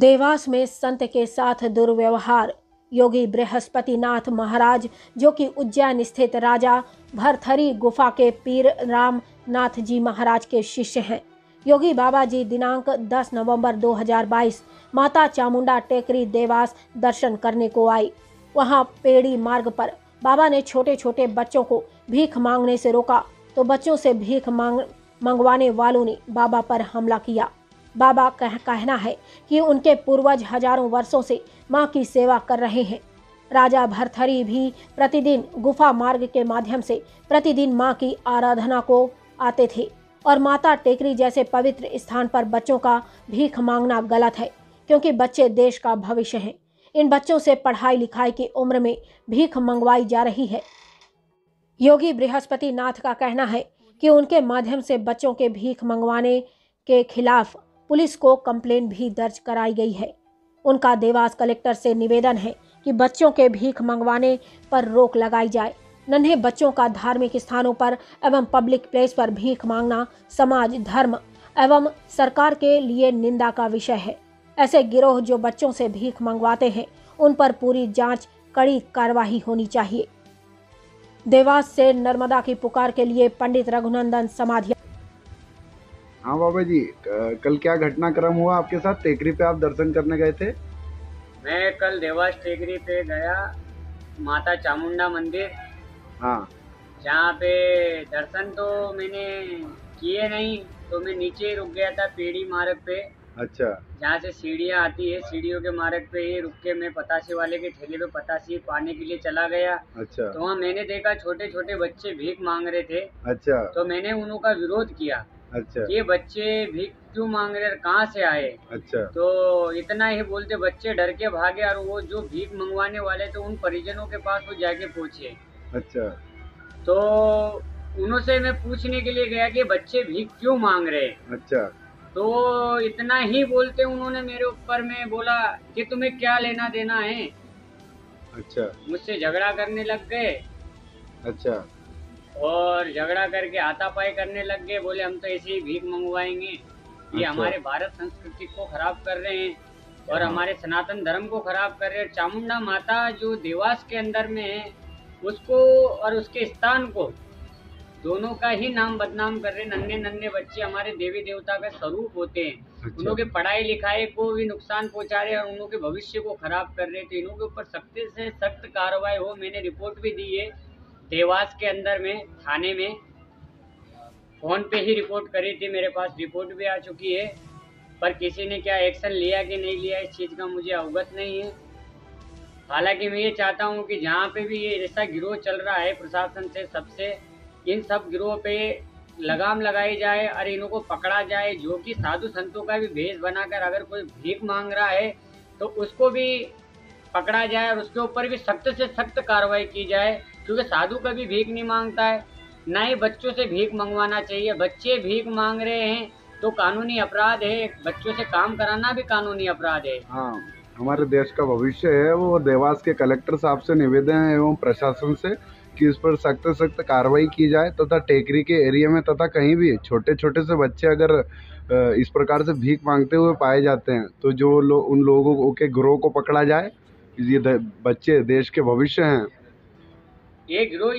देवास में संत के साथ दुर्व्यवहार। योगी बृहस्पतिनाथ महाराज, जो कि उज्जैन स्थित राजा भरथरी गुफा के पीर रामनाथ जी महाराज के शिष्य हैं। योगी बाबा जी दिनांक 10 नवंबर 2022 माता चामुंडा टेकरी देवास दर्शन करने को आई। वहां पेड़ी मार्ग पर बाबा ने छोटे छोटे बच्चों को भीख मांगने से रोका तो बच्चों से भीख मंगवाने वालों ने बाबा पर हमला किया। बाबा का कहना है कि उनके पूर्वज हजारों वर्षों से मां की सेवा कर रहे हैं। राजा भरथरी भी प्रतिदिन गुफा मार्ग के माध्यम से प्रतिदिन मां की आराधना को आते थे और माता टेकरी जैसे पवित्र स्थान पर बच्चों का भीख मांगना गलत है, क्योंकि बच्चे देश का भविष्य हैं। इन बच्चों से पढ़ाई लिखाई की उम्र में भीख मंगवाई जा रही है। योगी बृहस्पतिनाथ का कहना है कि उनके माध्यम से बच्चों के भीख मंगवाने के खिलाफ पुलिस को कंप्लेंट भी दर्ज कराई गई है। उनका देवास कलेक्टर से निवेदन है कि बच्चों के भीख मंगवाने पर रोक लगाई जाए। नन्हे बच्चों का धार्मिक स्थानों पर एवं पब्लिक प्लेस पर भीख मांगना समाज, धर्म एवं सरकार के लिए निंदा का विषय है। ऐसे गिरोह जो बच्चों से भीख मंगवाते हैं, उन पर पूरी जांच, कड़ी कार्रवाई होनी चाहिए। देवास से नर्मदा की पुकार के लिए पंडित रघुनंदन समाधिया। हाँ बाबा जी, कल क्या घटनाक्रम हुआ आपके साथ? टेकरी पे आप दर्शन करने गए थे? मैं कल देवास टेकरी पे गया, माता चामुंडा मंदिर। हाँ। जहाँ पे दर्शन तो मैंने किए नहीं, तो मैं नीचे ही रुक गया था पेड़ी मार्ग पे। अच्छा। जहाँ से सीढ़ियाँ आती है, सीढ़ियों के मार्ग पे ही रुक के मैं पतासे वाले के ठेले पे पतासी पाने के लिए चला गया। अच्छा। तो वहाँ मैंने देखा छोटे छोटे बच्चे भीख मांग रहे थे। अच्छा। तो मैंने उनका विरोध किया। अच्छा। ये बच्चे भीख क्यों मांग रहे, कहाँ से आए? अच्छा। तो इतना ही बोलते बच्चे डर के भागे और वो जो भीख मंगवाने वाले थे उन परिजनों के पास वो जाके पहुंचे। अच्छा। तो उनसे मैं पूछने के लिए गया कि बच्चे भीख क्यों मांग रहे। अच्छा। तो इतना ही बोलते उन्होंने मेरे ऊपर में बोला कि तुम्हें क्या लेना देना है। अच्छा। मुझसे झगड़ा करने लग गए। अच्छा। और झगड़ा करके हाथापाई करने लग गए। बोले हम तो ऐसे ही भीख मंगवाएंगे। ये अच्छा। हमारे भारत संस्कृति को खराब कर रहे हैं और हमारे सनातन धर्म को खराब कर रहे हैं। चामुंडा माता जो देवास के अंदर में है, उसको और उसके स्थान को दोनों का ही नाम बदनाम कर रहे। नन्हे नन्हे बच्चे हमारे देवी देवता का स्वरूप होते हैं। अच्छा। उनों के पढ़ाई लिखाई को भी नुकसान पहुंचा रहे और उनों के भविष्य को खराब कर रहे। तो इनों के ऊपर सख्त से सख्त कार्रवाई हो। मैंने रिपोर्ट भी दी है देवास के अंदर में, थाने में फोन पे ही रिपोर्ट करी थी। मेरे पास रिपोर्ट भी आ चुकी है, पर किसी ने क्या एक्शन लिया कि नहीं लिया इस चीज़ का मुझे अवगत नहीं है। हालांकि मैं ये चाहता हूँ कि जहाँ पे भी ये ऐसा गिरोह चल रहा है, प्रशासन से सबसे इन सब गिरोह पे लगाम लगाई जाए और इन्हों को पकड़ा जाए। जो कि साधु संतों का भी भेष बनाकर अगर कोई भीख मांग रहा है तो उसको भी पकड़ा जाए और उसके ऊपर भी सख्त से सख्त कार्रवाई की जाए, क्योंकि साधु कभी भीख नहीं मांगता है, ना ही बच्चों से भीख मंगवाना चाहिए। बच्चे भीख मांग रहे हैं तो कानूनी अपराध है, बच्चों से काम कराना भी कानूनी अपराध है। हाँ, हमारे देश का भविष्य है वो। देवास के कलेक्टर साहब से निवेदन है एवं प्रशासन से कि इस पर सख्त सख्त कार्रवाई की जाए तथा टेकरी के एरिया में तथा कहीं भी छोटे छोटे से बच्चे अगर इस प्रकार से भीख मांगते हुए पाए जाते हैं तो जो उन लोगों के गिरोह को पकड़ा जाए। ये बच्चे देश के भविष्य हैं। ये गिरोह